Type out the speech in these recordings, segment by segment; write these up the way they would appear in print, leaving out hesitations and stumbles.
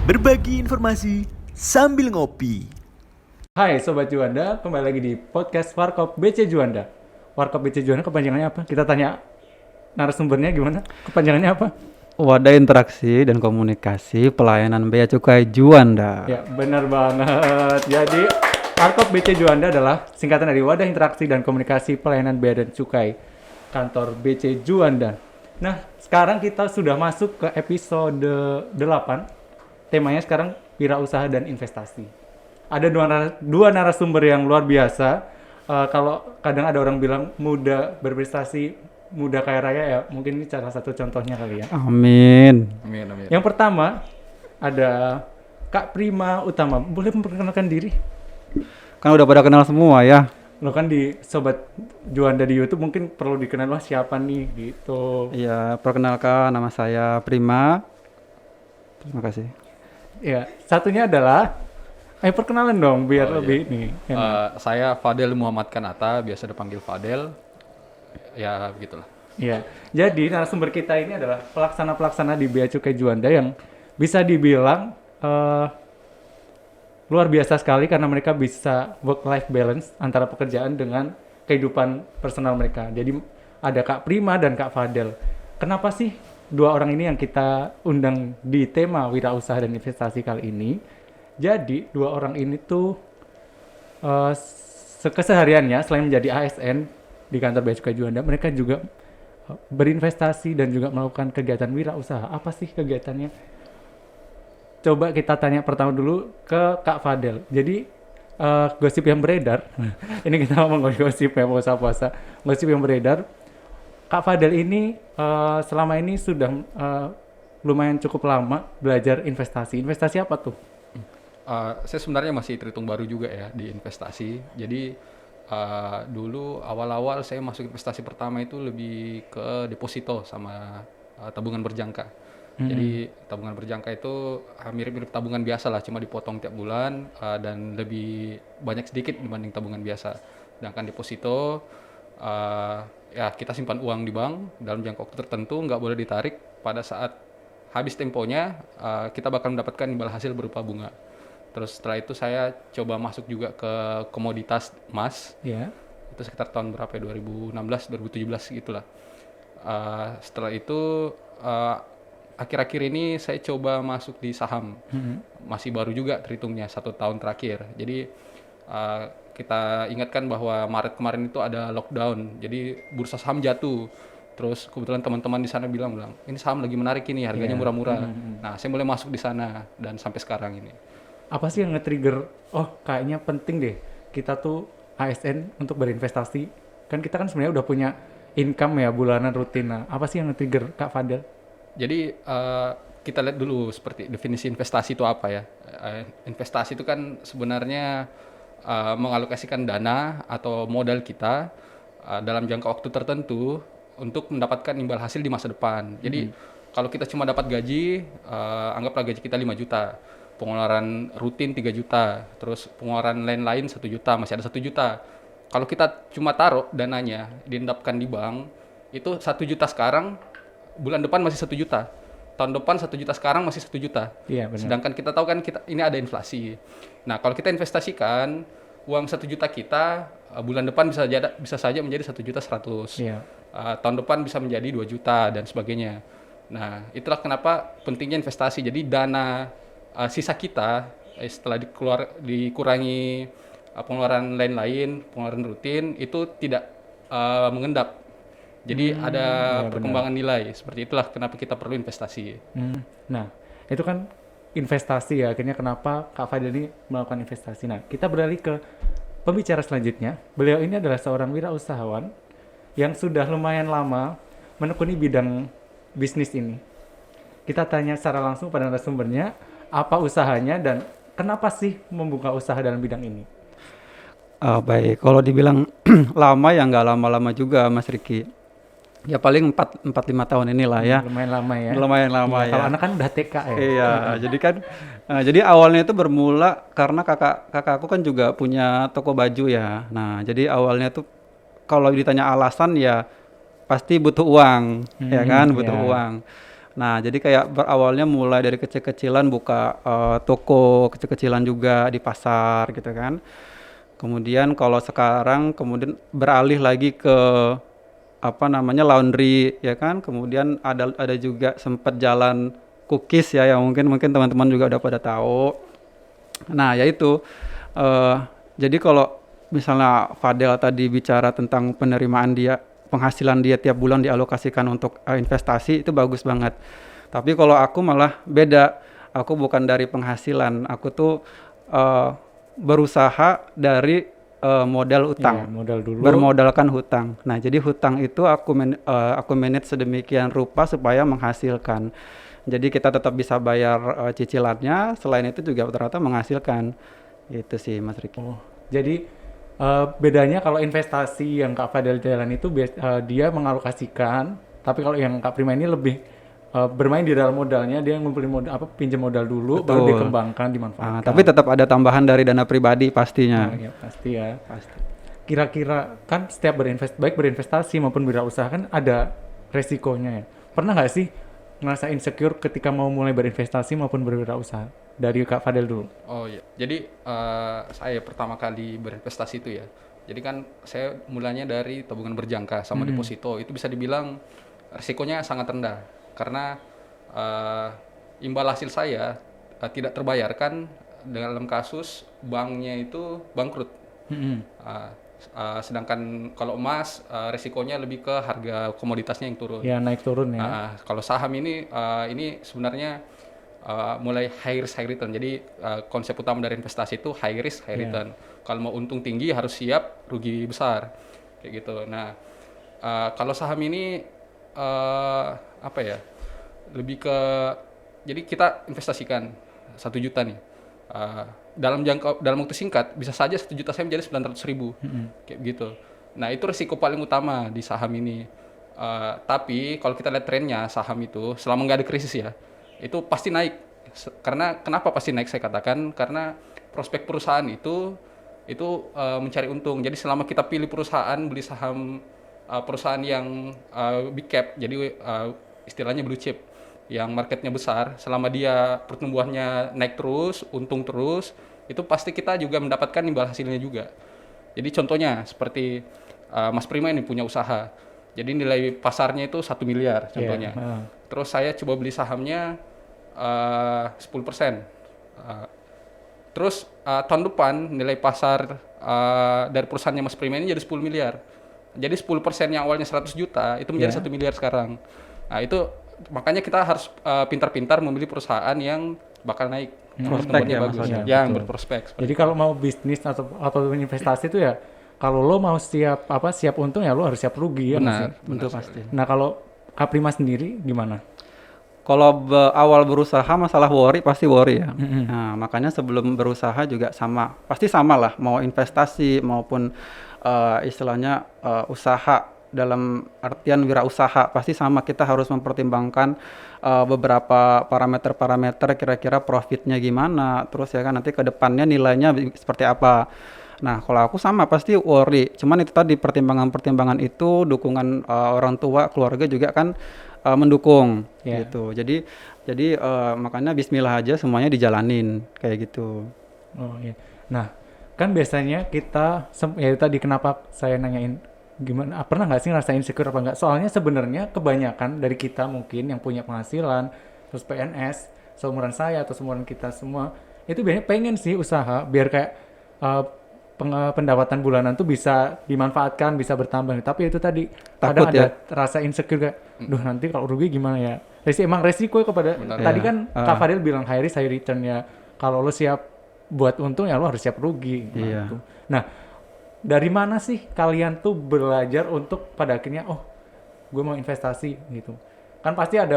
Berbagi informasi sambil ngopi. Hai Sobat Juanda, kembali lagi di podcast Warkop BC Juanda. Warkop BC Juanda kepanjangannya apa? Kita tanya narasumbernya gimana? Kepanjangannya apa? Wadah Interaksi dan Komunikasi Pelayanan Bea Cukai Juanda. Ya, benar banget. Jadi, Warkop BC Juanda adalah singkatan dari Wadah Interaksi dan Komunikasi Pelayanan Bea dan Cukai Kantor BC Juanda. Nah, sekarang kita sudah masuk ke episode 8. Temanya sekarang wirausaha dan investasi. Ada dua narasumber yang luar biasa. Kalau kadang ada orang bilang muda berprestasi, muda kaya raya, ya mungkin ini salah satu contohnya kali ya. Amin. Amin, amin. Yang pertama ada Kak Prima Utama. Boleh memperkenalkan diri? Kan udah pada kenal semua ya. Lo kan di Sobat Juanda di YouTube mungkin perlu dikenal, wah siapa nih gitu. Iya, perkenalkan nama saya Prima. Terima kasih. Ya, satunya adalah perkenalan dong biar lebih nih. Saya Fadel Muhammad Kanata, biasa dipanggil Fadel. Ya, begitulah. Iya. Jadi narasumber kita ini adalah pelaksana-pelaksana di Bea Cukai Juanda yang bisa dibilang luar biasa sekali karena mereka bisa work-life balance antara pekerjaan dengan kehidupan personal mereka. Jadi ada Kak Prima dan Kak Fadel. Kenapa sih dua orang ini yang kita undang di tema wirausaha dan investasi kali ini? Jadi dua orang ini tuh kesehariannya selain menjadi ASN di kantor Bea Cukai Juanda, mereka juga berinvestasi dan juga melakukan kegiatan wirausaha. Apa sih kegiatannya? Coba kita tanya pertama dulu ke Kak Fadel. Jadi gosip yang beredar, ini kita ngomong gosip ya puasa-puasa. Gosip yang beredar, Kak Fadel ini selama ini sudah lumayan cukup lama belajar investasi. Investasi apa tuh? Saya sebenarnya masih terhitung baru juga ya di investasi. Jadi dulu awal-awal saya masuk investasi pertama itu lebih ke deposito sama tabungan berjangka. Jadi tabungan berjangka itu mirip-mirip tabungan biasa lah, cuma dipotong tiap bulan dan lebih banyak sedikit dibanding tabungan biasa. Sedangkan deposito ya kita simpan uang di bank dalam jangka waktu tertentu, nggak boleh ditarik. Pada saat habis temponya kita bakal mendapatkan imbal hasil berupa bunga. Terus setelah itu saya coba masuk juga ke komoditas emas. Ya. Itu sekitar tahun berapa ya, 2016, 2017 gitulah. Setelah itu akhir-akhir ini saya coba masuk di saham. Masih baru juga terhitungnya 1 tahun terakhir. Jadi kita ingatkan bahwa Maret kemarin itu ada lockdown. Jadi bursa saham jatuh. Terus kebetulan teman-teman di sana bilang, ini saham lagi menarik ini, harganya murah-murah. Nah, saya mulai masuk di sana dan sampai sekarang ini. Apa sih yang nge-trigger, oh kayaknya penting deh kita tuh ASN untuk berinvestasi? Kan kita kan sebenarnya udah punya income ya bulanan rutin. Nah, apa sih yang nge-trigger Kak Fadel? Jadi kita lihat dulu seperti definisi investasi itu apa ya. Investasi itu kan sebenarnya mengalokasikan dana atau modal kita dalam jangka waktu tertentu untuk mendapatkan imbal hasil di masa depan. Jadi kalau kita cuma dapat gaji, anggaplah gaji kita 5 juta. Pengeluaran rutin 3 juta, terus pengeluaran lain-lain 1 juta, masih ada 1 juta. Kalau kita cuma taruh dananya, diendapkan di bank, itu 1 juta sekarang, bulan depan masih 1 juta. Tahun depan 1 juta sekarang masih 1 juta. Iya, benar. Sedangkan kita tahu kan ini ada inflasi. Nah, kalau kita investasikan, uang 1 juta kita, bulan depan bisa saja menjadi 1 juta 100. Iya. Tahun depan bisa menjadi 2 juta dan sebagainya. Nah, itulah kenapa pentingnya investasi. Jadi dana sisa kita setelah dikurangi pengeluaran lain-lain, pengeluaran rutin itu tidak mengendap. Jadi ada perkembangan nilai. Seperti itulah kenapa kita perlu investasi. Nah, itu kan investasi ya. Akhirnya kenapa Kak Fadel ini melakukan investasi. Nah, kita beralih ke pembicara selanjutnya. Beliau ini adalah seorang wirausahawan yang sudah lumayan lama menekuni bidang bisnis ini. Kita tanya secara langsung pada narasumbernya, apa usahanya dan kenapa sih membuka usaha dalam bidang ini? Baik, kalau dibilang lama ya nggak lama-lama juga Mas Riki. Ya paling 4-5 tahun inilah ya. Lumayan lama ya. Lumayan lama ya. Kalau anak kan udah TK ya. Iya, jadi kan jadi awalnya itu bermula karena kakakku kan juga punya toko baju ya. Nah, jadi awalnya tuh kalau ditanya alasan ya pasti butuh uang, ya kan, butuh uang. Nah, jadi kayak berawalnya mulai dari kecil-kecilan buka toko kecil-kecilan juga di pasar gitu kan. Kemudian kalau sekarang kemudian beralih lagi ke apa namanya laundry ya kan. Kemudian ada juga sempat jalan cookies ya yang mungkin mungkin teman-teman juga udah pada tahu. Nah, yaitu jadi kalau misalnya Fadel tadi bicara tentang penerimaan dia, penghasilan dia tiap bulan dialokasikan untuk investasi itu bagus banget. Tapi kalau aku malah beda. Aku bukan dari penghasilan, aku tuh berusaha dari modal utang. Iya, modal dulu. Bermodalkan hutang. Nah, jadi hutang itu aku manage sedemikian rupa supaya menghasilkan. Jadi kita tetap bisa bayar cicilannya, selain itu juga ternyata menghasilkan. Itu sih Mas Riki. Oh, jadi bedanya kalau investasi yang Kak Fadel jalan itu dia mengalokasikan, tapi kalau yang Kak Prima ini lebih bermain di dalam modalnya, dia ngumpulin modal pinjam modal dulu, baru Betul. dikembangkan, dimanfaatkan. Tapi tetap ada tambahan dari dana pribadi pastinya. Ya, pasti ya. Pasti. Kira-kira kan setiap baik berinvestasi maupun berwirausaha kan ada resikonya ya. Pernah nggak sih ngerasa insecure ketika mau mulai berinvestasi maupun berwirausaha? Dari Kak Fadel dulu. Oh iya, jadi saya pertama kali berinvestasi itu ya. Jadi kan saya mulanya dari tabungan berjangka sama deposito, itu bisa dibilang risikonya sangat rendah karena imbal hasil saya tidak terbayarkan dalam kasus banknya itu bangkrut. Sedangkan kalau emas risikonya lebih ke harga komoditasnya yang turun. Ya naik turun ya. Kalau saham ini sebenarnya mulai high risk high return. Jadi konsep utama dari investasi itu high risk high return. Kalau mau untung tinggi harus siap rugi besar kayak gitu. Nah kalau saham ini apa ya, lebih ke, jadi kita investasikan 1 juta nih, dalam waktu singkat bisa saja 1 juta saya menjadi 900.000 kayak gitu. Nah itu risiko paling utama di saham ini. Tapi kalau kita lihat trennya saham itu selama nggak ada krisis ya, itu pasti naik. Karena kenapa pasti naik saya katakan, karena prospek perusahaan itu mencari untung. Jadi selama kita pilih perusahaan, beli saham perusahaan yang big cap, jadi istilahnya blue chip, yang marketnya besar, selama dia pertumbuhannya naik terus, untung terus, itu pasti kita juga mendapatkan imbal hasilnya juga. Jadi contohnya seperti Mas Prima ini punya usaha, jadi nilai pasarnya itu 1 miliar contohnya. Terus saya coba beli sahamnya 10%. Terus tahun depan nilai pasar dari perusahaannya Mas Prima ini jadi 10 miliar. Jadi 10% yang awalnya 100 juta itu menjadi 1 miliar sekarang. Nah itu makanya kita harus pintar-pintar memilih perusahaan yang bakal naik. Prospek ya bagus. maksudnya. Yang Betul. berprospek. Jadi kalau mau bisnis atau investasi itu ya, kalau lo mau siap untung ya lo harus siap rugi ya. Benar, Tentu pasti. Nah kalau Kak Prima sendiri gimana? Kalau awal berusaha masalah worry pasti worry ya. Nah, makanya sebelum berusaha juga pasti sama lah, mau investasi maupun istilahnya usaha dalam artian wirausaha pasti sama, kita harus mempertimbangkan beberapa parameter-parameter, kira-kira profitnya gimana, terus ya kan nanti ke depannya nilainya seperti apa. Nah, kalau aku sama pasti worry. Cuman itu tadi pertimbangan-pertimbangan itu, dukungan orang tua, keluarga juga kan mendukung gitu. Jadi makanya bismillah aja semuanya dijalanin kayak gitu. Oh iya. Nah, kan biasanya kita ya tadi kenapa saya nanyain gimana, pernah nggak sih ngerasain insecure apa enggak? Soalnya sebenarnya kebanyakan dari kita mungkin yang punya penghasilan, terus PNS, seumuran saya atau seumuran kita semua, itu biasanya pengen sih usaha biar kayak pendapatan bulanan tuh bisa dimanfaatkan, bisa bertambah. Tapi itu tadi Takut kadang ada rasa insecure kayak, duh nanti kalau rugi gimana ya? Emang resiko kepada tadi kan Kak Fadil bilang high risk high return ya. Kalau lo siap buat untung ya lo harus siap rugi. Gitu. Nah, dari mana sih kalian tuh belajar untuk pada akhirnya gue mau investasi gitu? Kan pasti ada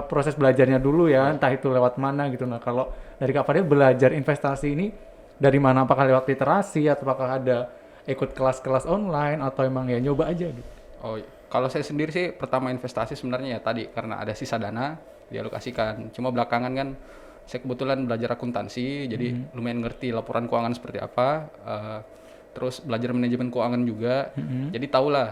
proses belajarnya dulu ya, entah itu lewat mana gitu. Nah, kalau dari Kak Fadil belajar investasi ini dari mana? Apakah lewat literasi atau apakah ada ikut kelas-kelas online atau emang ya nyoba aja gitu? Oh, kalau saya sendiri sih pertama investasi sebenarnya ya tadi karena ada sisa dana dialokasikan. Cuma belakangan kan saya kebetulan belajar akuntansi, jadi lumayan ngerti laporan keuangan seperti apa. terus belajar manajemen keuangan juga. Jadi tahulah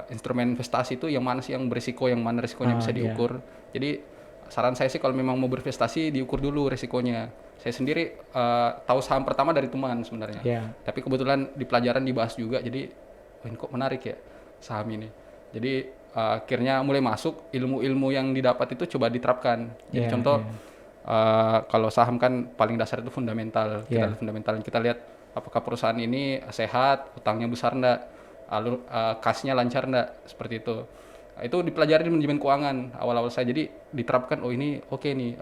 instrumen investasi itu yang mana sih yang berisiko, yang mana risikonya bisa diukur. Jadi saran saya sih kalau memang mau berinvestasi diukur dulu risikonya. Saya sendiri tahu saham pertama dari teman sebenarnya. Tapi kebetulan di pelajaran dibahas juga, jadi ini kok menarik ya saham ini. Jadi akhirnya mulai masuk ilmu-ilmu yang didapat itu coba diterapkan. Jadi contoh kalau saham kan paling dasar itu fundamental. Kita lihat fundamental, kita lihat apakah perusahaan ini sehat, utangnya besar enggak, lalu kasnya lancar enggak, seperti itu. Itu dipelajari di manajemen keuangan awal-awal saya, jadi diterapkan, oh ini oke nih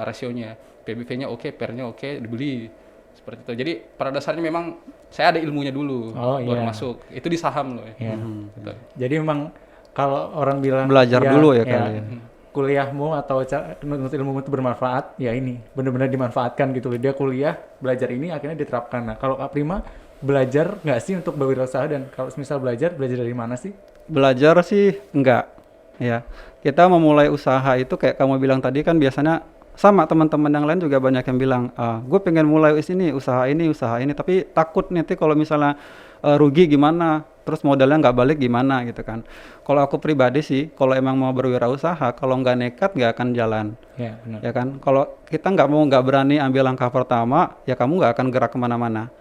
rasionya, PBV-nya oke, PER-nya oke, dibeli, seperti itu. Jadi pada dasarnya memang saya ada ilmunya dulu baru masuk, itu di saham loh ya. Gitu. Jadi memang kalau orang bilang Belajar dulu ya kali ya. Kuliahmu atau menuntut ilmu itu bermanfaat, ya ini benar-benar dimanfaatkan gitu loh. Dia kuliah belajar ini akhirnya diterapkan. Nah kalau Kak Prima belajar nggak sih untuk berwirausaha, dan kalau misal belajar dari mana sih? Belajar sih enggak ya. Kita memulai usaha itu kayak kamu bilang tadi kan biasanya sama teman-teman yang lain juga banyak yang bilang, gue pengen mulai usaha ini, tapi takut nanti kalau misalnya rugi gimana, terus modalnya nggak balik gimana gitu kan. Kalau aku pribadi sih, kalau emang mau berwirausaha, kalau nggak nekat nggak akan jalan. Ya, benar. Ya kan, kalau kita nggak berani ambil langkah pertama, ya kamu nggak akan gerak kemana-mana.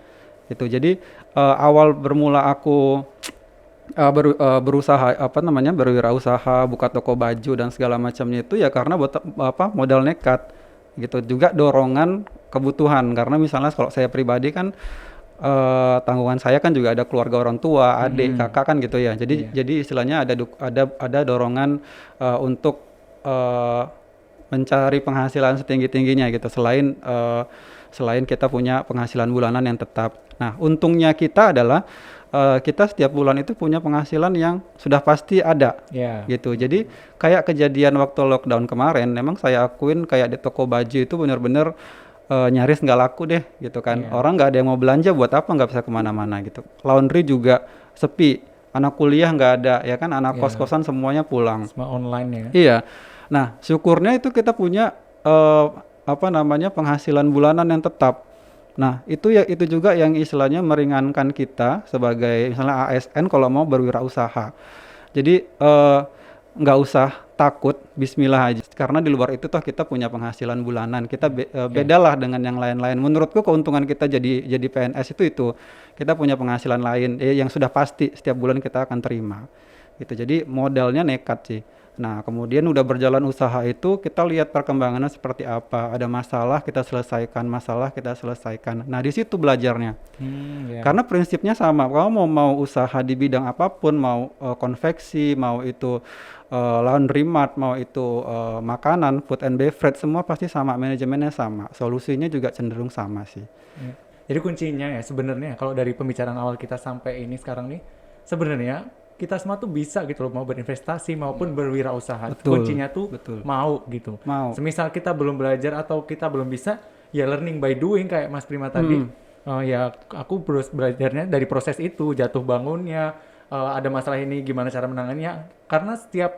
Itu jadi awal bermula aku berusaha berwirausaha, buka toko baju dan segala macamnya itu ya karena modal nekat gitu, juga dorongan kebutuhan. Karena misalnya kalau saya pribadi kan tanggungan saya kan juga ada keluarga orang tua, adik, kakak kan gitu ya. Jadi istilahnya ada dorongan untuk mencari penghasilan setinggi-tingginya gitu, selain kita punya penghasilan bulanan yang tetap. Nah, untungnya kita adalah kita setiap bulan itu punya penghasilan yang sudah pasti ada, gitu. Jadi kayak kejadian waktu lockdown kemarin, memang saya akuin kayak di toko baju itu benar-benar nyaris nggak laku deh, gitu kan. Orang nggak ada yang mau belanja, buat apa, nggak bisa kemana-mana gitu. Laundry juga sepi, anak kuliah nggak ada, ya kan, anak kos-kosan semuanya pulang. Semua online ya. Iya. Nah, syukurnya itu kita punya penghasilan bulanan yang tetap. Nah, itu juga yang istilahnya meringankan kita sebagai misalnya ASN kalau mau berwirausaha. Jadi nggak usah takut, bismillah aja. Karena di luar itu toh kita punya penghasilan bulanan. Kita bedalah dengan yang lain-lain. Menurutku keuntungan kita jadi PNS itu kita punya penghasilan lain yang sudah pasti setiap bulan kita akan terima. Gitu. Jadi modalnya nekat sih. Nah, kemudian udah berjalan usaha itu, kita lihat perkembangannya seperti apa. Ada masalah, kita selesaikan. Nah, di situ belajarnya. Karena prinsipnya sama. Kalau mau usaha di bidang apapun, mau konveksi, mau itu laundry mart, mau itu makanan, food and beverage, semua pasti sama, manajemennya sama. Solusinya juga cenderung sama sih. Jadi kuncinya ya sebenarnya kalau dari pembicaraan awal kita sampai ini sekarang nih, sebenarnya kita semua tuh bisa gitu loh, mau berinvestasi maupun berwirausaha. Kuncinya tuh mau gitu. Semisal kita belum belajar atau kita belum bisa, ya learning by doing kayak Mas Prima tadi. Ya aku belajarnya dari proses itu, jatuh bangunnya, ada masalah ini gimana cara menangannya. Karena setiap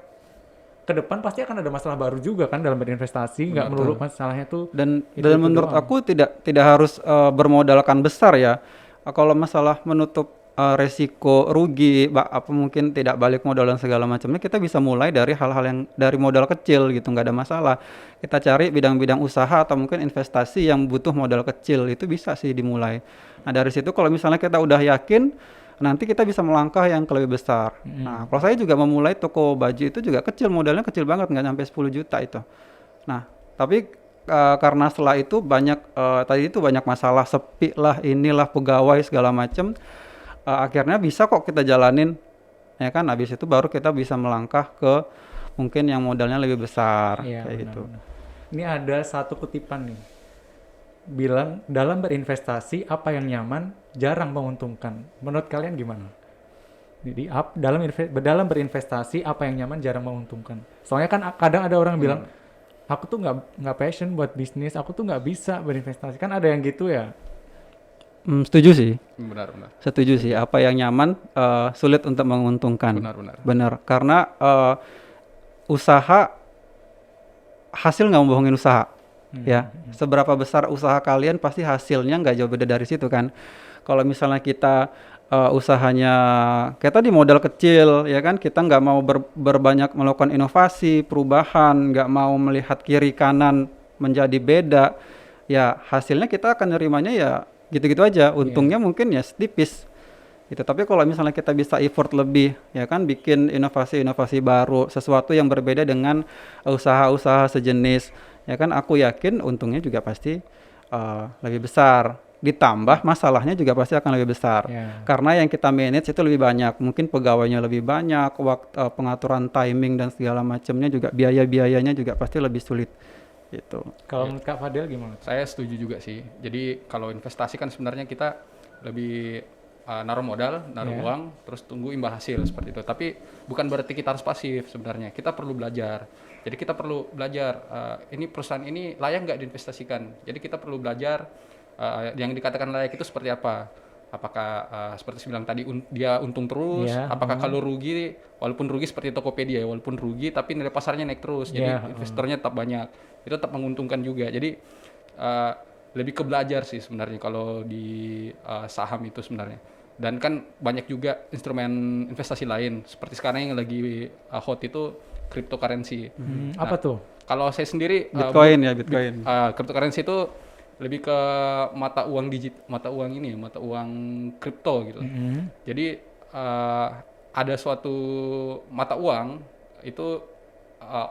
ke depan pasti akan ada masalah baru juga kan dalam berinvestasi, nggak melulu masalahnya tuh. Dan menurut aku tidak harus bermodalkan besar ya. Kalau masalah menutup resiko rugi, mungkin tidak balik modal dan segala macamnya, kita bisa mulai dari hal-hal yang dari modal kecil gitu, nggak ada masalah. Kita cari bidang-bidang usaha atau mungkin investasi yang butuh modal kecil, itu bisa sih dimulai. Nah dari situ kalau misalnya kita udah yakin, nanti kita bisa melangkah yang lebih besar. Nah kalau saya juga memulai toko baju itu juga kecil, modalnya kecil banget, nggak sampai 10 juta itu. Nah tapi karena setelah itu banyak banyak masalah, sepi lah, inilah pegawai segala macam. Akhirnya bisa kok kita jalanin, ya kan. Habis itu baru kita bisa melangkah ke mungkin yang modalnya lebih besar, kayak gitu. Ini ada satu kutipan nih, bilang dalam berinvestasi apa yang nyaman jarang menguntungkan. Menurut kalian gimana? Jadi dalam berinvestasi apa yang nyaman jarang menguntungkan. Soalnya kan kadang ada orang bilang, aku tuh nggak passion buat bisnis, aku tuh nggak bisa berinvestasi. Kan ada yang gitu ya. Setuju sih. Benar. Setuju sih. Apa yang nyaman sulit untuk menguntungkan. Benar. Karena usaha hasil nggak membohongin usaha. Ya. Seberapa besar usaha kalian pasti hasilnya nggak jauh beda dari situ kan. Kalau misalnya kita usahanya kayak tadi modal kecil ya kan, kita nggak mau berbanyak melakukan inovasi, perubahan, nggak mau melihat kiri kanan menjadi beda, ya hasilnya kita akan nerimanya ya gitu-gitu aja, untungnya mungkin ya tipis gitu. Tapi kalau misalnya kita bisa effort lebih ya kan, bikin inovasi-inovasi baru, sesuatu yang berbeda dengan usaha-usaha sejenis ya kan, aku yakin untungnya juga pasti lebih besar, ditambah masalahnya juga pasti akan lebih besar. Karena yang kita manage itu lebih banyak, mungkin pegawainya lebih banyak, pengaturan timing dan segala macamnya juga, biaya-biayanya juga pasti lebih sulit gitu. Kalau menurut Kak Fadil gimana? Saya setuju juga sih. Jadi kalau investasi kan sebenarnya kita lebih naruh modal, naruh uang, terus tunggu imbal hasil seperti itu. Tapi bukan berarti kita harus pasif sebenarnya. Kita perlu belajar. Jadi kita perlu belajar, ini perusahaan ini layak nggak diinvestasikan. Jadi kita perlu belajar yang dikatakan layak itu seperti apa. Apakah seperti saya bilang tadi dia untung terus, apakah kalau rugi, walaupun rugi seperti Tokopedia, walaupun rugi tapi nilai pasarnya naik terus, jadi investornya tetap banyak, itu tetap menguntungkan juga. Jadi lebih ke belajar sih sebenarnya kalau di saham itu sebenarnya. Dan kan banyak juga instrumen investasi lain, seperti sekarang yang lagi hot itu cryptocurrency. Apa tuh? Kalau saya sendiri Bitcoin Bitcoin. Cryptocurrency itu lebih ke mata uang mata uang kripto gitu. Jadi ada suatu mata uang itu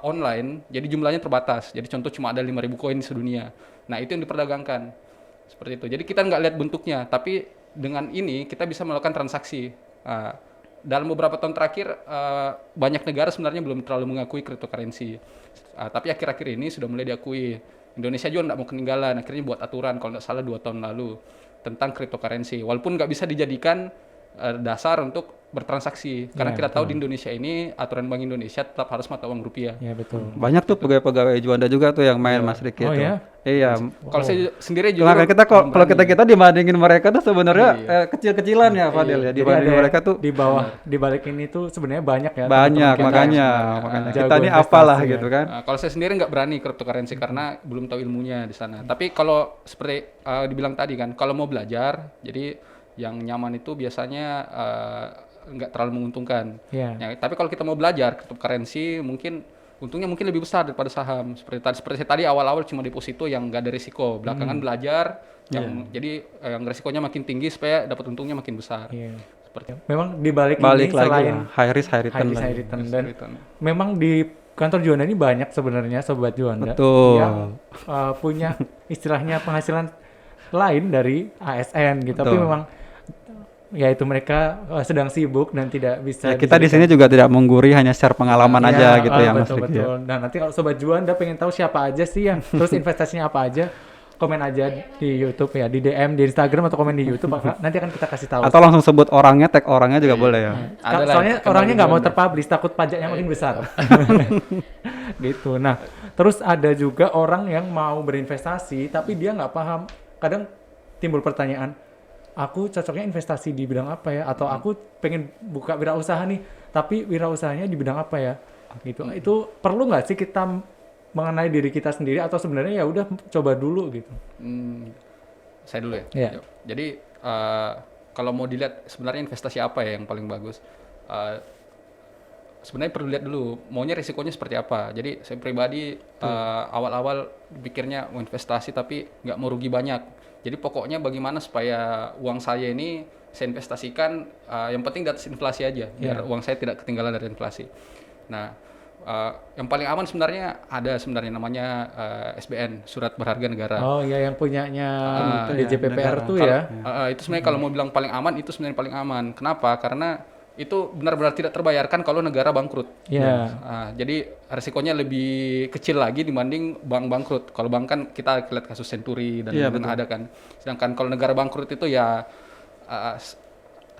online, jadi jumlahnya terbatas. Jadi contoh cuma ada 5.000 koin sedunia. Nah itu yang diperdagangkan seperti itu. Jadi kita nggak lihat bentuknya, tapi dengan ini kita bisa melakukan transaksi. Dalam beberapa tahun terakhir banyak negara sebenarnya belum terlalu mengakui cryptocurrency, tapi akhir-akhir ini sudah mulai diakui. Indonesia juga nggak mau ketinggalan, akhirnya buat aturan kalau nggak salah 2 tahun lalu tentang cryptocurrency, walaupun nggak bisa dijadikan dasar untuk bertransaksi, karena kita tahu di Indonesia ini aturan Bank Indonesia tetap harus mata uang rupiah. Ya betul. Banyak tuh pegawai-pegawai Juanda juga tuh yang main Mas Riki itu. Iya. Kalau saya sendiri juga kalau kita dibandingin mereka tuh sebenarnya kecil-kecilan ya Fadil ya, dibandingin mereka tuh di bawah, di balik ini tuh sebenarnya banyak ya. Banyak, makanya kita ini apalah gitu kan. Kalau saya sendiri nggak berani cryptocurrency karena belum tahu ilmunya di sana. Tapi kalau seperti dibilang tadi kan, kalau mau belajar, jadi yang nyaman itu biasanya nggak terlalu menguntungkan. Ya, tapi kalau kita mau belajar cryptocurrency, mungkin untungnya mungkin lebih besar daripada saham. Seperti tadi awal-awal cuma deposito yang nggak ada risiko. Belakangan belajar, jadi yang risikonya makin tinggi supaya dapat untungnya makin besar. Seperti memang di balik ini selain high risk high return, dan memang di kantor Juanda ini banyak sebenarnya sobat Juanda yang punya istilahnya penghasilan lain dari ASN gitu. Tapi memang ya itu mereka sedang sibuk dan tidak bisa. Ya, kita di sini juga tidak mengguri, hanya share pengalaman aja gitu ya Mas Riki. Betul. Nah nanti kalau sobat Juanda pengen tahu siapa aja sih yang terus investasinya apa aja, komen aja di YouTube ya, di DM di Instagram atau komen di YouTube, nanti akan kita kasih tahu. Atau langsung sebut orangnya, tag orangnya juga boleh ya. Soalnya orangnya nggak mau terpublish, takut pajaknya makin besar. Gitu. Nah terus ada juga orang yang mau berinvestasi tapi dia nggak paham. Kadang timbul pertanyaan, aku cocoknya investasi di bidang apa ya? Atau aku pengen buka wirausaha nih, tapi wirausahanya di bidang apa ya? Gitu. Itu perlu nggak sih kita mengenai diri kita sendiri, atau sebenarnya ya udah coba dulu gitu? Saya dulu ya. Jadi kalau mau dilihat sebenarnya investasi apa ya yang paling bagus? Sebenarnya perlu lihat dulu maunya risikonya seperti apa. Jadi saya pribadi awal-awal pikirnya mau investasi tapi nggak mau rugi banyak. Jadi pokoknya bagaimana supaya uang saya ini saya investasikan, yang penting di atas inflasi aja, biar uang saya tidak ketinggalan dari inflasi. Nah, yang paling aman sebenarnya ada namanya SBN, Surat Berharga Negara. Oh iya, yang punyanya DJPPR tuh ya. Itu sebenarnya kalau mau bilang paling aman, itu sebenarnya paling aman. Kenapa? Karena itu benar-benar tidak terbayarkan kalau negara bangkrut. Jadi resikonya lebih kecil lagi dibanding bank bangkrut. Kalau bank kan kita lihat kasus Senturi dan ada kan. Sedangkan kalau negara bangkrut itu ya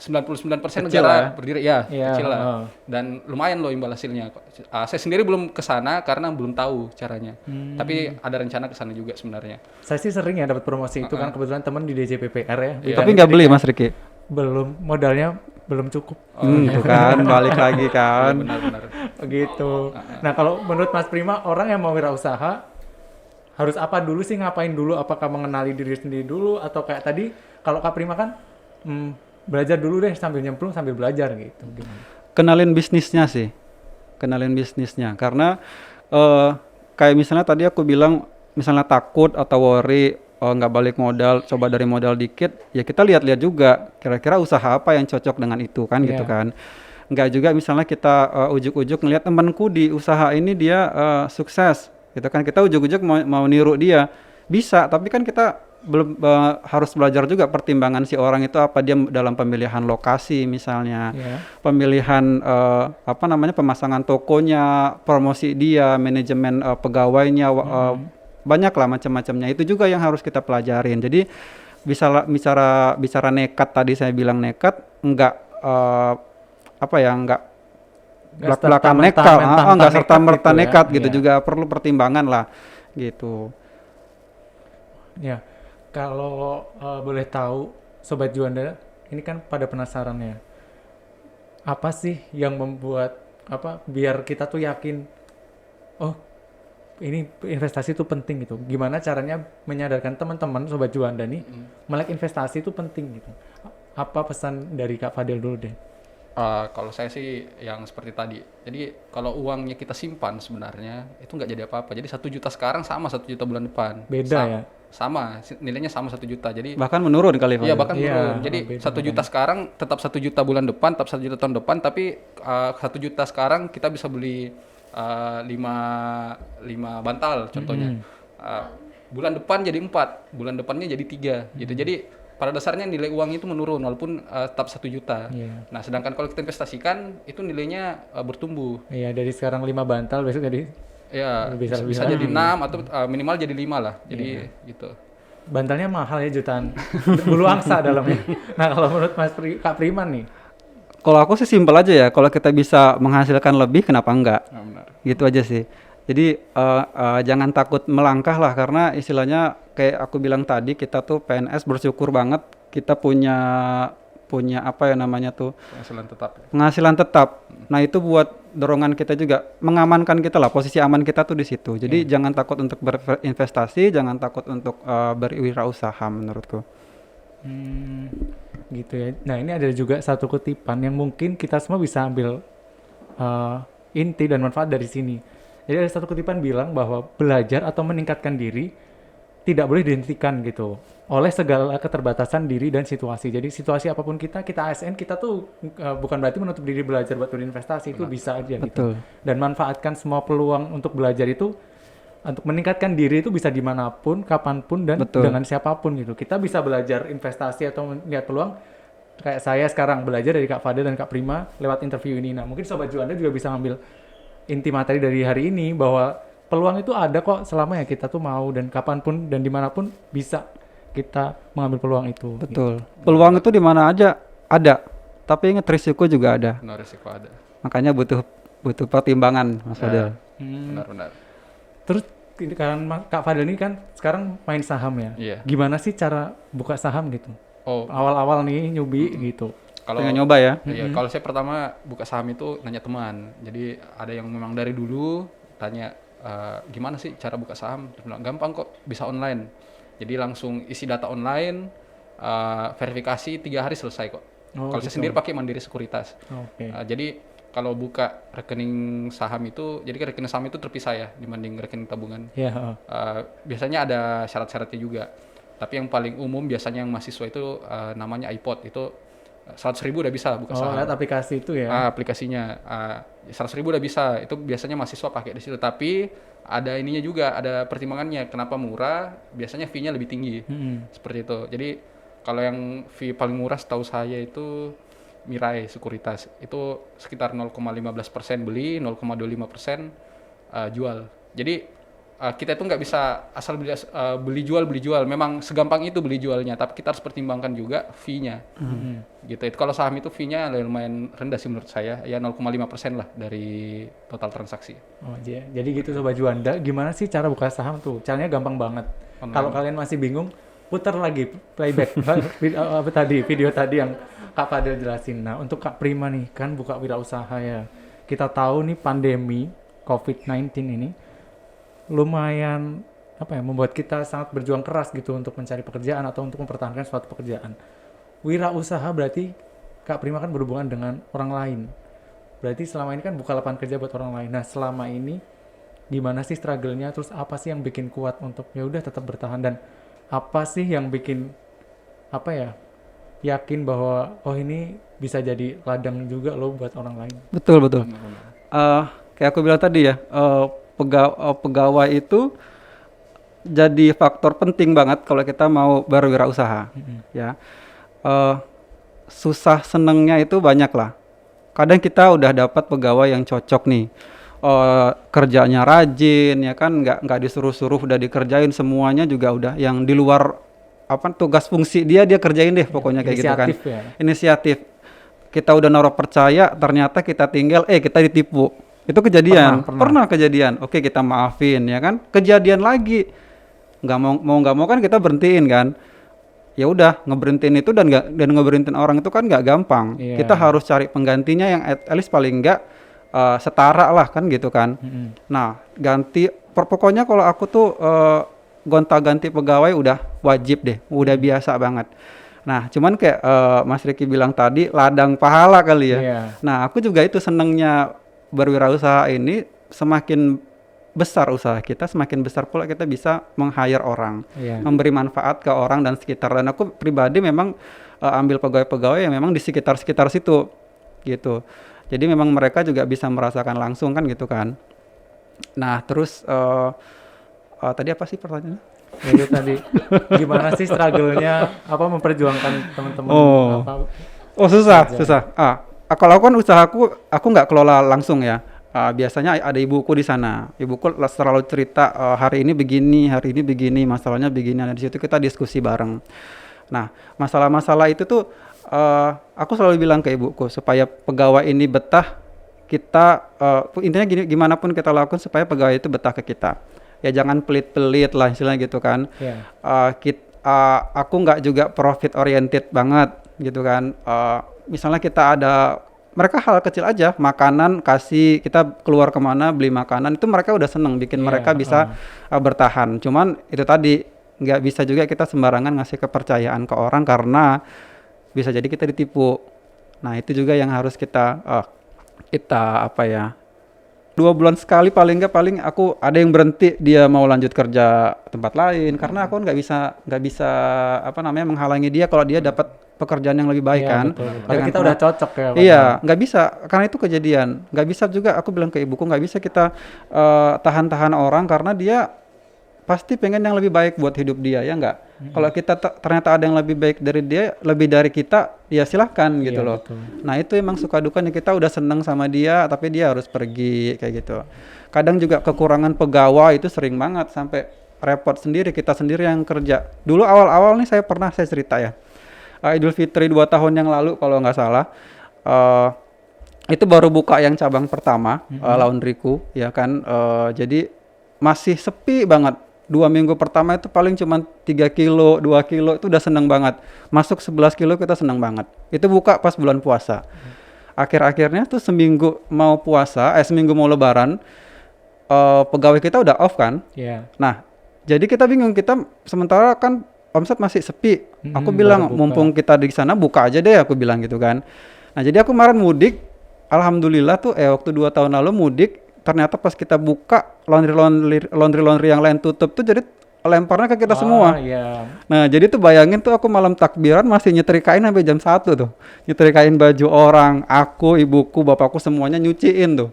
99% negara berdiri kecil lah. Dan lumayan loh imbal hasilnya. Saya sendiri belum ke sana karena belum tahu caranya. Tapi ada rencana ke sana juga sebenarnya. Saya sih sering ya dapat promosi itu kan, kebetulan teman di DJPPR ya. Tapi nggak beli Mas Riki? Belum, modalnya belum cukup. Itu kan balik lagi kan. Benar-benar. Gitu. Nah kalau menurut Mas Prima, orang yang mau wirausaha harus apa dulu sih, ngapain dulu? Apakah mengenali diri sendiri dulu, atau kayak tadi kalau Kak Prima kan belajar dulu deh sambil nyemplung sambil belajar gitu. Gimana? Kenalin bisnisnya sih, kenalin bisnisnya. Karena kayak misalnya tadi aku bilang, misalnya takut atau worry, nggak balik modal, coba dari modal dikit, ya kita lihat-lihat juga kira-kira usaha apa yang cocok dengan itu kan, gitu Iya. kan. Nggak juga misalnya kita ujuk-ujuk ngelihat temanku di usaha ini dia sukses, gitu kan, kita ujuk-ujuk mau niru dia, bisa, tapi kan kita belum harus belajar juga pertimbangan si orang itu apa, dia dalam pemilihan lokasi misalnya, Iya. pemilihan apa namanya, pemasangan tokonya, promosi dia, manajemen pegawainya, banyak lah macam-macamnya. Itu juga yang harus kita pelajarin. Jadi bicara nekat, tadi saya bilang nekat, enggak apa ya, enggak Nggak belak-belakan serta-merta nekat, mentang-mentang enggak serta-merta gitu ya. nekat gitu, Iya. juga perlu pertimbangan lah gitu. Ya, kalau boleh tahu Sobat Juanda, ini kan pada penasaran ya. Apa sih yang membuat biar kita tuh yakin, oh ini investasi itu penting gitu. Gimana caranya menyadarkan teman-teman Sobat Juanda nih, melek investasi itu penting gitu. Apa pesan dari Kak Fadel dulu deh? Kalau saya sih yang seperti tadi. Jadi kalau uangnya kita simpan sebenarnya itu nggak jadi apa-apa. Jadi 1 juta sekarang sama 1 juta bulan depan. Beda ya? Sama, nilainya sama 1 juta. Jadi Bahkan menurun kali, iya Pak. bahkan Iya, turun. Jadi beda 1 juta sekarang tetap 1 juta bulan depan, tetap 1 juta tahun depan. Tapi 1 juta sekarang kita bisa beli 5 bantal contohnya. Bulan depan jadi 4, bulan depannya jadi 3 gitu. Jadi pada dasarnya nilai uang itu menurun walaupun tetap 1 juta. Iya. Nah, sedangkan kalau kita investasikan itu nilainya bertumbuh. Iya, dari sekarang 5 bantal, besok jadi Ya, Bisa- bisa bisa jadi lebih. 6 atau minimal jadi 5 lah. Jadi gitu. bantalnya mahal ya, jutaan. Bulu angsa dalamnya. Nah, kalau menurut Kak Priman nih, Kalau aku sih simpel aja ya, kalau kita bisa menghasilkan lebih, kenapa enggak? Nah, benar. Gitu aja sih. Jadi jangan takut melangkah lah, karena istilahnya kayak aku bilang tadi, kita tuh PNS bersyukur banget kita punya apa ya namanya tuh, Penghasilan tetap. penghasilan tetap. Nah itu buat dorongan kita juga, mengamankan kita lah, posisi aman kita tuh di situ. Jadi jangan takut untuk berinvestasi, jangan takut untuk berwirausaha menurutku. gitu ya. Nah, ini ada juga satu kutipan yang mungkin kita semua bisa ambil inti dan manfaat dari sini. Jadi ada satu kutipan bilang bahwa belajar atau meningkatkan diri tidak boleh dihentikan gitu oleh segala keterbatasan diri dan situasi. Jadi situasi apapun kita ASN, kita tuh bukan berarti menutup diri belajar buat berinvestasi, itu bisa aja gitu. Betul. Dan manfaatkan semua peluang untuk belajar itu, untuk meningkatkan diri itu bisa dimanapun, kapanpun, dan Betul. dengan siapapun gitu. Kita bisa belajar investasi atau melihat peluang, kayak saya sekarang belajar dari Kak Fadel dan Kak Prima lewat interview ini. Nah, mungkin Sobat Juanda juga bisa ngambil inti materi dari hari ini, bahwa peluang itu ada kok selama ya kita tuh mau, dan kapanpun dan dimanapun bisa kita mengambil peluang itu. Betul. Peluang itu di mana aja ada, tapi ingat risiko juga ada. Benar, risiko ada. Makanya butuh pertimbangan, Mas Fadel. Benar. Terus ini kan Kak Fadel ini kan sekarang main saham ya. Iya. Gimana sih cara buka saham gitu? Oh, Awal-awal nih nyubi gitu. kalau Pengen nyoba ya? iya, kalau saya pertama buka saham itu nanya teman. Jadi ada yang memang dari dulu tanya gimana sih cara buka saham? Terus bilang, gampang kok, bisa online. Jadi langsung isi data online, verifikasi 3 hari selesai kok. Oh, Kalau gitu. saya sendiri pakai Mandiri Sekuritas. Oke. Jadi kalau buka rekening saham itu, jadi rekening saham itu terpisah ya dibanding rekening tabungan. Iya, heeh. Biasanya ada syarat-syaratnya juga. Tapi yang paling umum biasanya yang mahasiswa itu namanya iPod, itu 100.000 udah bisa buka Oh, saham. lihat aplikasi itu ya. Aplikasinya 100.000 udah bisa, itu biasanya mahasiswa pakai di situ. Tapi ada ininya juga, ada pertimbangannya. Kenapa murah? Biasanya fee-nya lebih tinggi, seperti itu. Jadi kalau yang fee paling murah setahu saya itu Mirai Sekuritas, itu sekitar 0,15% beli, 0,25% jual. Jadi kita itu nggak bisa asal beli jual. Memang segampang itu beli jualnya, tapi kita harus pertimbangkan juga fee-nya. Gitu. Itu kalau saham itu fee-nya lumayan rendah sih menurut saya, ya 0,5% lah dari total transaksi. Oh, jadi gitu Sobat Juanda, gimana sih cara buka saham tuh? Caranya gampang banget. Online. Kalau kalian masih bingung, putar lagi playback video tadi yang Kak Fadel jelasin. Nah, untuk Kak Prima nih, kan buka wirausaha ya. Kita tahu nih pandemi COVID-19 ini lumayan membuat kita sangat berjuang keras gitu untuk mencari pekerjaan atau untuk mempertahankan suatu pekerjaan. wirausaha berarti Kak Prima kan berhubungan dengan orang lain. Berarti selama ini kan buka lapangan kerja buat orang lain. Nah, selama ini gimana sih struggle-nya? Terus apa sih yang bikin kuat untuk ya udah tetap bertahan, dan apa sih yang bikin apa ya? Yakin bahwa oh ini bisa jadi ladang juga loh buat orang lain. Betul betul. Kayak aku bilang tadi ya, pegawai itu jadi faktor penting banget kalau kita mau berwirausaha. Ya, susah senengnya itu banyak lah. Kadang kita udah dapat pegawai yang cocok nih, kerjanya rajin ya kan, nggak disuruh-suruh, udah dikerjain semuanya juga udah, yang di luar apa tugas fungsi dia kerjain deh pokoknya kayak gitu kan. Inisiatif ya. Inisiatif. Kita udah naruh percaya, ternyata kita tinggal kita ditipu. Itu kejadian. Pernah kejadian. Oke, kita maafin ya kan. Kejadian lagi. Nggak mau kan kita berhentiin kan. Ya udah, ngeberhentiin itu dan ngeberhentiin orang itu kan nggak gampang. Iya. Kita harus cari penggantinya yang at least paling nggak setara lah kan gitu kan. Nah, pokoknya kalau aku tuh gonta-ganti pegawai udah wajib deh, udah biasa banget. Nah, cuman kayak Mas Riki bilang tadi, ladang pahala kali ya. Iya. Nah, aku juga itu senengnya berwirausaha ini, semakin besar usaha kita, semakin besar pula kita bisa meng-hire orang, Iya. memberi manfaat ke orang dan sekitar. Dan aku pribadi memang ambil pegawai-pegawai yang memang di sekitar situ, gitu. Jadi memang mereka juga bisa merasakan langsung kan gitu kan. Nah, terus tadi apa sih pertanyaannya? Ya itu tadi gimana sih struggle-nya, apa memperjuangkan teman-teman apa? Susah. Kalau aku kan usahaku, aku nggak kelola langsung ya. Biasanya ada ibuku di sana. Ibuku selalu cerita hari ini begini, masalahnya begini. Nah, di situ kita diskusi bareng. Nah, masalah-masalah itu tuh aku selalu bilang ke ibuku supaya pegawai ini betah. Kita intinya gimana pun kita lakukan supaya pegawai itu betah ke kita. Ya jangan pelit-pelit lah istilahnya gitu kan. Yeah. Aku nggak juga profit oriented banget gitu kan. Misalnya kita ada, mereka hal kecil aja, makanan kasih, kita keluar kemana beli makanan, itu mereka udah seneng, bikin mereka bisa bertahan. Cuman itu tadi, nggak bisa juga kita sembarangan ngasih kepercayaan ke orang karena bisa jadi kita ditipu. Nah itu juga yang harus kita apa ya, 2 bulan sekali paling aku ada yang berhenti, dia mau lanjut kerja tempat lain karena aku nggak bisa apa namanya menghalangi dia kalau dia dapat pekerjaan yang lebih baik kan. Karena kita udah cocok ya. Iya, nggak bisa karena itu kejadian. Nggak bisa juga, aku bilang ke ibuku, nggak bisa kita tahan-tahan orang karena dia pasti pengen yang lebih baik buat hidup dia, ya nggak? Kalau kita ternyata ada yang lebih baik dari dia, lebih dari kita, ya silahkan gitu loh. Betul. Nah itu emang suka dukanya, kita udah seneng sama dia, tapi dia harus pergi kayak gitu. Kadang juga kekurangan pegawai itu sering banget, sampai repot sendiri, kita sendiri yang kerja. Dulu awal-awal nih saya cerita ya, Idul Fitri 2 tahun yang lalu kalau nggak salah, itu baru buka yang cabang pertama, laundryku, ya kan. Jadi masih sepi banget. 2 minggu pertama itu paling cuma 3 kilo, 2 kilo itu udah seneng banget. Masuk 11 kilo kita seneng banget. Itu buka pas bulan puasa. Akhir-akhirnya tuh seminggu mau puasa, seminggu mau lebaran, pegawai kita udah off kan. Iya. Nah, jadi kita bingung, kita sementara kan omset masih sepi. Aku bilang mumpung kita di sana buka aja deh, aku bilang gitu kan. Nah, jadi aku kemarin mudik, alhamdulillah tuh waktu 2 tahun lalu mudik, ternyata pas kita buka laundry yang lain tutup tuh, jadi lemparnya ke kita semua. Iya. Nah jadi tuh bayangin tuh aku malam takbiran masih nyetrikain sampai jam 1 tuh, nyetrikain baju orang, aku, ibuku, bapakku semuanya nyuciin tuh.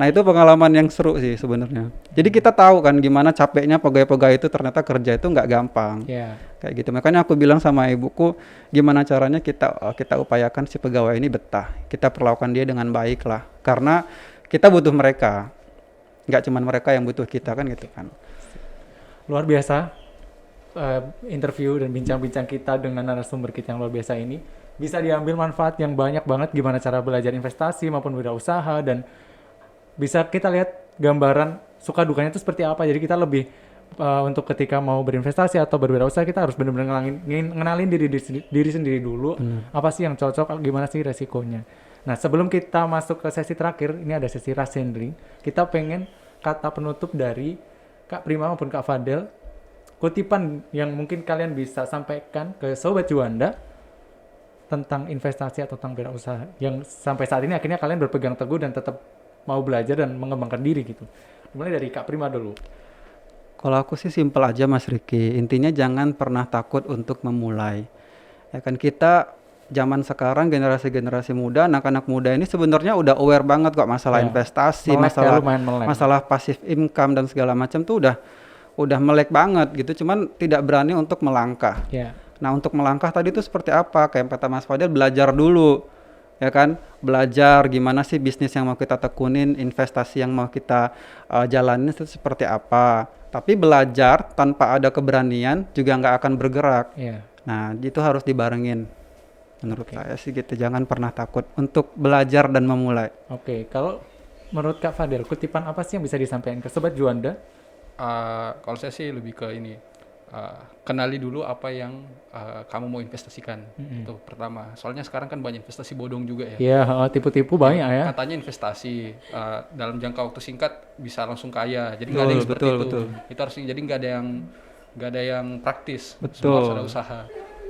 Nah itu pengalaman yang seru sih sebenarnya. Jadi kita tahu kan gimana capeknya pegawai-pegawai itu, ternyata kerja itu nggak gampang. Iya. Kayak gitu. Makanya aku bilang sama ibuku, gimana caranya kita upayakan si pegawai ini betah. Kita perlakukan dia dengan baik lah. Karena kita butuh mereka, nggak cuma mereka yang butuh kita kan gitu kan. Luar biasa interview dan bincang-bincang kita dengan narasumber kita yang luar biasa ini. Bisa diambil manfaat yang banyak banget gimana cara belajar investasi maupun wirausaha, dan bisa kita lihat gambaran suka dukanya itu seperti apa. Jadi kita lebih untuk ketika mau berinvestasi atau berwirausaha, kita harus benar-benar ngenalin diri sendiri dulu. Apa sih yang cocok, gimana sih resikonya. Nah, sebelum kita masuk ke sesi terakhir, ini ada sesi rasendring. Kita pengen kata penutup dari Kak Prima maupun Kak Fadel, kutipan yang mungkin kalian bisa sampaikan ke Sobat Juanda tentang investasi atau tentang wirausaha yang sampai saat ini akhirnya kalian berpegang teguh dan tetap mau belajar dan mengembangkan diri gitu? Mulai dari Kak Prima dulu. Kalau aku sih simpel aja Mas Riki, intinya jangan pernah takut untuk memulai. Ya kan kita zaman sekarang generasi-generasi muda, anak-anak muda ini sebenarnya udah aware banget kok masalah Ya. investasi, Melek ya, masalah lumayan melek. masalah passive income dan segala macam tuh udah melek banget gitu, cuman tidak berani untuk melangkah. Ya. Nah, untuk melangkah tadi itu seperti apa? Kayak kata Mas Fadil, belajar dulu. Ya kan? Belajar gimana sih bisnis yang mau kita tekunin, investasi yang mau kita jalanin itu seperti apa. Tapi belajar tanpa ada keberanian juga nggak akan bergerak. Ya. Nah, itu harus dibarengin. Menurut saya sih gitu, jangan pernah takut untuk belajar dan memulai. Oke, kalau menurut Kak Fadil, kutipan apa sih yang bisa disampaikan ke Sobat Juanda? Kalau saya sih lebih ke ini, kenali dulu apa yang kamu mau investasikan. Itu pertama. Soalnya sekarang kan banyak investasi bodong juga ya. Ya, tipu-tipu banyak ya. Katanya investasi dalam jangka waktu singkat bisa langsung kaya. Jadi nggak ada yang seperti itu. betul. Itu harus jadi nggak ada yang praktis. Betul. Semua harus ada usaha.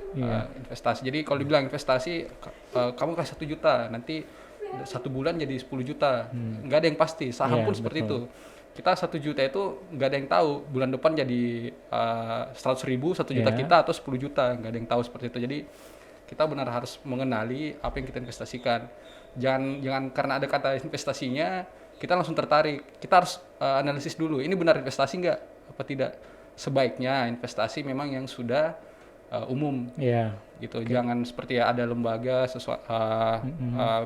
Iya. Investasi. Jadi kalau dibilang investasi, kamu kasih 1 juta, nanti 1 bulan jadi 10 juta. Nggak ada yang pasti. Saham Iya, pun seperti betul. itu. Kita 1 juta itu nggak ada yang tahu bulan depan jadi 100.000, 1 juta Iya. kita atau 10 juta, nggak ada yang tahu seperti itu. Jadi kita benar harus mengenali apa yang kita investasikan. Jangan karena ada kata investasinya kita langsung tertarik. Kita harus analisis dulu. Ini benar investasi nggak apa tidak? Sebaiknya investasi memang yang sudah umum Iya. gitu. Jangan seperti ada lembaga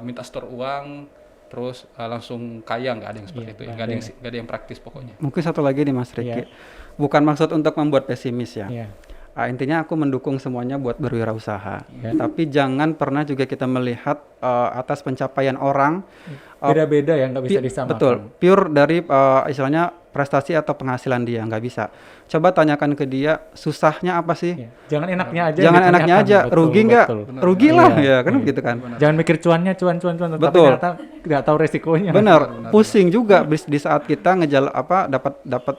minta store uang terus langsung kaya, nggak ada yang seperti Iya, itu. Nggak ada yang praktis pokoknya. Mungkin satu lagi nih Mas Riki. Iya. Bukan maksud untuk membuat pesimis ya. Iya. Intinya aku mendukung semuanya buat berwirausaha. Ya. Tapi jangan pernah juga kita melihat atas pencapaian orang Beda-beda ya, nggak bisa disamakan. betul, pure dari istilahnya prestasi atau penghasilan dia, nggak bisa. Coba tanyakan ke dia susahnya apa sih? Iya. Jangan enaknya aja. Jangan enaknya ditanyakan. aja, Betul, rugi nggak? betul. Rugi lah, Iya, ya kan iya. gitu kan. Jangan mikir cuannya, cuan, tapi Betul. ternyata nggak tahu resikonya. Benar, pusing juga di saat kita dapat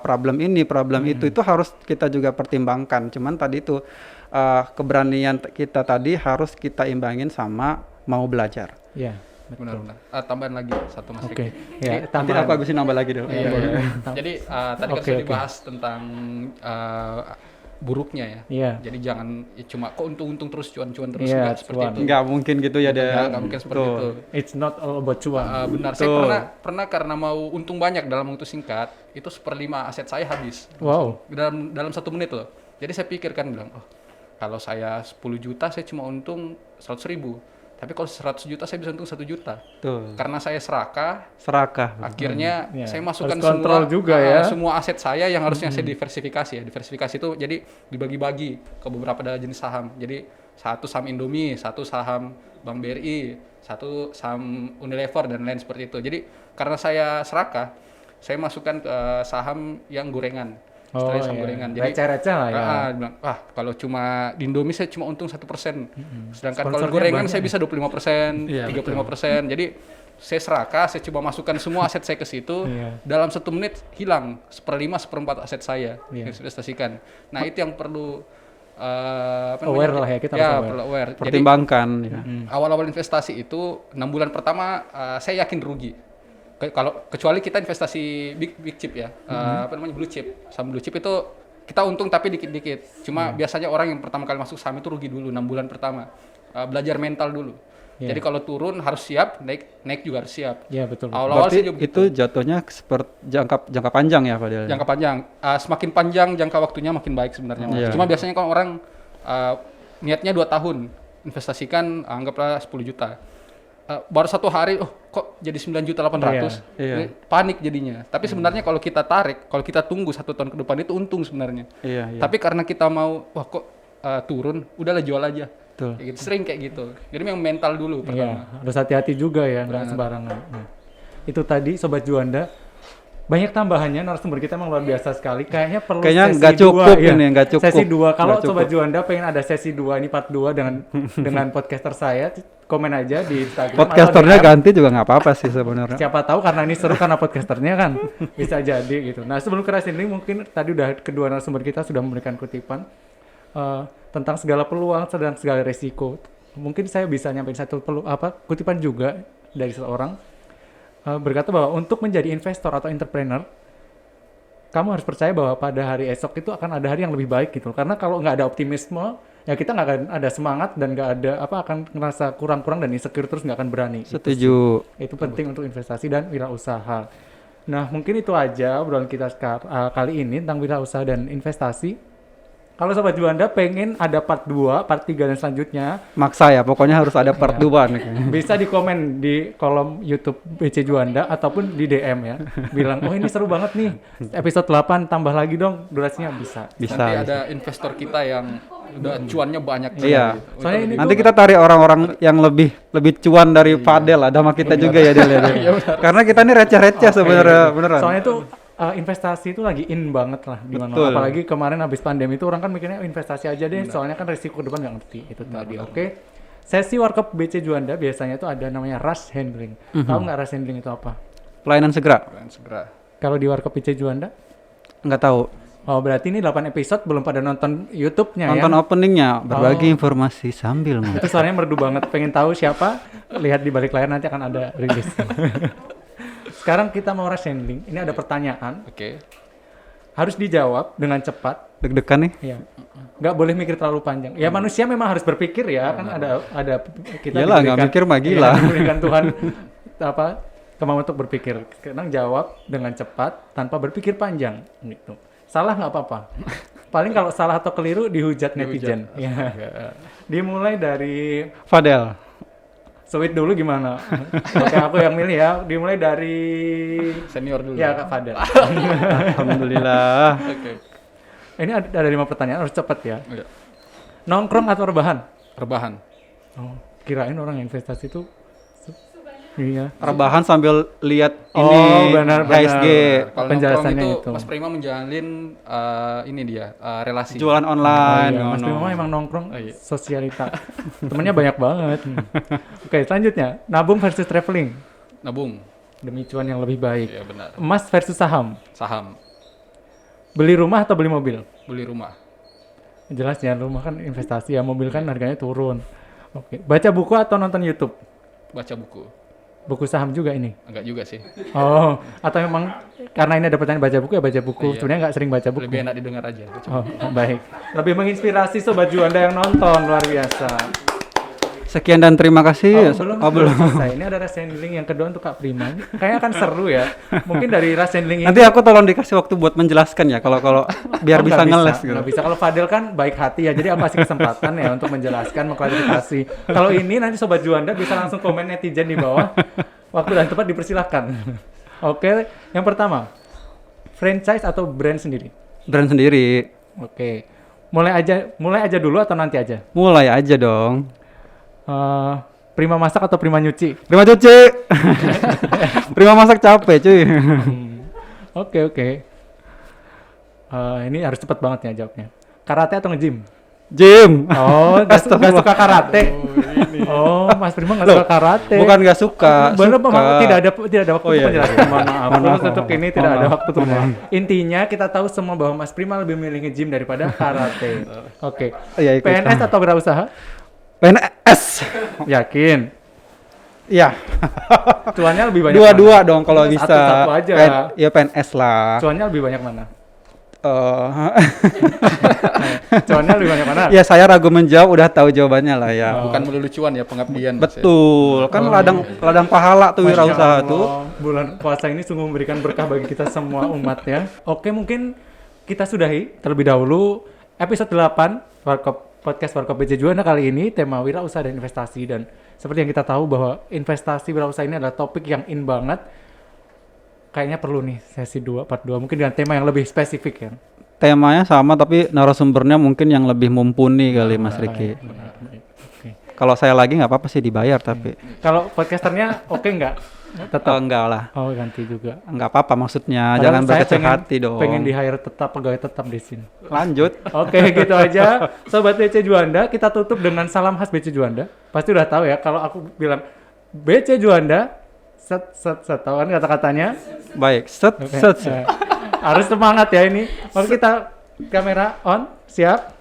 problem ini, problem itu harus kita juga pertimbangkan. Cuman tadi itu keberanian kita tadi harus kita imbangin sama mau belajar. Iya, betul. Benar-benar. Tambahan lagi satu Mas Oke. Riki. Ya, Nanti tambahan. aku habisin nambah lagi dulu. Iya, boleh. iya. Jadi tadi kan Oke, sudah oke. dibahas tentang buruknya ya. Iya. Jadi jangan cuma kok untung-untung terus cuan-cuan terus, Iya, nggak seperti cuan. itu. Nggak mungkin gitu ya deh. Nggak mungkin seperti itu. It's not all about cuan. Benar, saya Betul. pernah karena mau untung banyak dalam waktu singkat, itu 1/5 aset saya habis. Wow. Dalam 1 menit loh. Jadi saya pikirkan bilang, oh kalau saya 10 juta saya cuma untung 100.000. Tapi kalau 100 juta saya bisa untung 1 juta. Tuh, Karena saya serakah, serakah. akhirnya Iya. saya masukkan Harus kontrol juga ya. semua aset saya yang harusnya saya diversifikasi ya. Diversifikasi itu jadi dibagi-bagi ke beberapa jenis saham. Jadi satu saham Indomie, satu saham Bank BRI, satu saham Unilever dan lain seperti itu. Jadi karena saya serakah, saya masukkan ke saham yang gorengan. Istilahnya saham gorengan. Jadi receh-receh lah ya. bilang, kalau cuma di Indomie saya cuma untung 1%. Sedangkan kalau Sponsornya gorengan banyak. saya bisa 25%, Iya, 35%. Jadi saya serakah, saya coba masukkan semua aset saya ke situ. Iya. Dalam 1 menit hilang 1/5, 1/4 aset saya Iya. yang sudah investasikan. Nah, itu yang perlu Aware lah ya, kita harus aware. perlu aware. Jadi Pertimbangkan ya. awal-awal investasi itu 6 bulan pertama saya yakin rugi. Kalau kecuali kita investasi big chip ya, blue chip. Saham blue chip itu kita untung tapi dikit-dikit. Cuma biasanya orang yang pertama kali masuk saham itu rugi dulu 6 bulan pertama. Belajar mental dulu. Iya. Jadi kalau turun harus siap, naik juga harus siap. Iya, betul. Awal-awal Berarti sih juga itu jatuhnya seperti jangka panjang ya Fadil? jangka panjang. Semakin panjang jangka waktunya makin baik sebenarnya. Mas. Iya. Cuma biasanya kalau orang niatnya 2 tahun investasikan anggaplah 10 juta. Baru 1 hari, kok jadi 9.800.000. Iya. Panik jadinya. Tapi sebenarnya kalau kita tarik, kalau kita tunggu 1 tahun ke depan itu untung sebenarnya. Iya, iya. Tapi karena kita mau, kok turun, udahlah jual aja. Betul. Kayak gitu. Sering kayak gitu. Jadi memang mental dulu pertama. Iya, harus hati-hati juga ya, nggak sembarangan. Nah, itu tadi Sobat Juanda, banyak tambahannya, narasumber kita emang luar biasa sekali. Kayaknya perlu Kayaknya sesi nggak cukup 2, ini, nggak cukup. Sesi 2, kalau Nggak Sobat cukup. Juanda pengen ada sesi 2, ini part 2 dengan podcaster saya, komen aja di Instagram. Podcasternya atau DM. ganti juga nggak apa-apa sih sebenarnya. Siapa tahu karena ini seru karena podcasternya kan bisa jadi gitu. Nah sebelum ke sini mungkin tadi udah kedua narasumber kita sudah memberikan kutipan tentang segala peluang dan segala resiko. mungkin saya bisa nyampein satu kutipan juga dari seseorang berkata bahwa untuk menjadi investor atau entrepreneur, kamu harus percaya bahwa pada hari esok itu akan ada hari yang lebih baik gitu. Karena kalau nggak ada optimisme, ya kita nggak akan ada semangat dan nggak ada akan ngerasa kurang-kurang dan insecure terus nggak akan berani. Setuju. Itu penting untuk investasi dan wirausaha. Nah, mungkin itu aja obrolan kita kali ini tentang wirausaha dan investasi. Kalau Sobat Juanda pengen ada part 2, part 3 dan selanjutnya, Maksa ya, pokoknya harus ada part 2 nih. bisa di komen di kolom YouTube BC Juanda ataupun di DM ya. Bilang, "Oh, ini seru banget nih. Episode 8 tambah lagi dong durasinya." Bisa. Bisa. Nanti ada investor kita yang udah cuannya banyak. Iya. Gitu. Soalnya ini Nanti kita tarik orang-orang yang lebih cuan dari Fadel, ada sama kita juga ya Del. Karena kita ini receh-receh sebenarnya, beneran. Soalnya itu investasi itu lagi in banget lah di mana. Betul. Apalagi kemarin habis pandemi itu orang kan mikirnya investasi aja deh, soalnya kan resiko ke depan nggak ngerti itu tadi. Oke. Sesi Warkop BC Juanda biasanya itu ada namanya rush handling. Tahu nggak rush handling itu apa? Pelayanan segera? Dan segera. Kalau di Warkop BC Juanda? Nggak tahu. Oh, berarti ini 8 episode belum pada nonton YouTube-nya ya? Nonton openingnya, berbagi informasi sambil Itu suaranya merdu banget. Pengen tahu siapa? Lihat di balik layar, nanti akan ada rilis. Sekarang kita mau rush handling. Ini ada pertanyaan. Oke. Harus dijawab dengan cepat. deg-degan nih. Iya. Nggak boleh mikir terlalu panjang. Ya manusia memang harus berpikir ya, kan ada kita Iyalah, nggak mikir mah gila. diberikan Tuhan kemampuan untuk berpikir. Sekarang jawab dengan cepat tanpa berpikir panjang gitu. Salah nggak apa-apa. Paling kalau salah atau keliru dihujat netizen. Ya. Dimulai dari Fadel. Sweet dulu gimana? Oke, aku yang milih ya. Dimulai dari Senior dulu. ya Kak Fadel. Alhamdulillah. Oke. Ini ada 5 pertanyaan, harus cepat ya. Iya. Nongkrong atau rebahan? Rebahan. Oh, kirain orang yang investasi itu iya. Rebahan sambil lihat Oh, ini benar. HSG. Kalau Penjelasannya nongkrong itu. Mas Prima menjalin ini dia relasi. Jualan Oh, online. iya. Mas no. Bima emang nongkrong Oh, iya. sosialita. Temennya banyak banget. Oke, selanjutnya. Nabung versus traveling. Nabung. Demi cuan yang lebih baik. Iya benar. Emas versus saham. Saham. Beli rumah atau beli mobil? Beli rumah. Jelas ya, rumah kan investasi ya, mobil kan harganya turun. Oke, baca buku atau nonton YouTube? Baca buku. Buku saham juga ini. Enggak juga sih. Oh, atau memang karena ini ada pertanyaan baca buku ya baca buku. Iya. Sebenarnya nggak sering baca buku. Lebih enak didengar aja. Oh, baik. Lebih menginspirasi Sobat Juanda yang nonton, luar biasa. Sekian dan terima kasih. Belum selesai. Ini ada rush handling yang kedua untuk Kak Prima. Kayaknya akan seru ya. Mungkin dari rush handling ini Nanti aku tolong dikasih waktu buat menjelaskan ya kalau biar bisa ngeles gitu. Nggak bisa. Kalau Fadel kan baik hati ya, jadi aku kasih kesempatan ya untuk menjelaskan, mengklarifikasi. Kalau ini nanti Sobat Juanda bisa langsung komen netizen di bawah. Waktu dan tempat dipersilahkan. Oke, yang pertama, franchise atau brand sendiri? Brand sendiri. Oke, mulai aja dulu atau nanti aja? Mulai aja dong. Prima masak atau Prima nyuci? Prima cuci. Prima masak capek cuy. Oke. Ini harus cepat banget ya jawabnya. Karate atau nge-gym? Gym. Oh, nggak suka karate. Oh, Mas Prima nggak suka karate. Bukan nggak suka. Bener, suka. Pak, tidak ada waktu Oh, untuk iya. penjelasan. Mohon maaf. Terus untuk ini tidak ada Maaf. waktu untuk intinya kita tahu semua bahwa Mas Prima lebih milih nge-gym daripada karate. Oke. Iya, ikut. PNS atau wirausaha? PNS. Yakin. Iya. Cuannya lebih banyak Dua-dua mana? dong kalau bisa. Satu aja. Ya PNS lah. Cuannya lebih banyak mana? Eh, Cuannya lebih banyak mana? ya saya ragu menjawab, udah tahu jawabannya lah ya. Bukan melulu cuan ya, pengabdian. Mas, ya. Betul, kan ladang pahala tuh Masya wirausaha Allah, tuh. Bulan puasa ini sungguh memberikan berkah bagi kita semua umat ya. Oke, mungkin kita sudahi terlebih dahulu episode 8 podcast Warkop BC Juanda kali ini, tema wirausaha dan investasi. Dan seperti yang kita tahu bahwa investasi wirausaha ini adalah topik yang in banget. Kayaknya perlu nih sesi 2, part 2 mungkin dengan tema yang lebih spesifik ya. Temanya sama tapi narasumbernya mungkin yang lebih mumpuni kali Mas Riki. Baik. Oke. Kalau saya lagi nggak apa-apa sih dibayar tapi Kalau podcasternya oke nggak? Tetap. enggak lah. Oh, ganti juga. Enggak apa-apa maksudnya, Padahal jangan saya berkecil hati dong. Pengen di hire tetap, pegawai tetap di sini. Lanjut. Oke, gitu aja. Sobat BC Juanda, kita tutup dengan salam khas BC Juanda. Pasti udah tahu ya, kalau aku bilang BC Juanda, set, tahu kan kata-katanya? Baik, set. Harus semangat ya ini. Oke, kita kamera on, siap.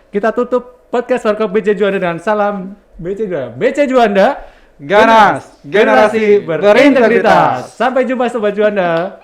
Kita tutup podcast Warkop BC Juanda dengan salam BC Juanda, Ganas, generasi berintegritas. Sampai jumpa Sobat Juanda.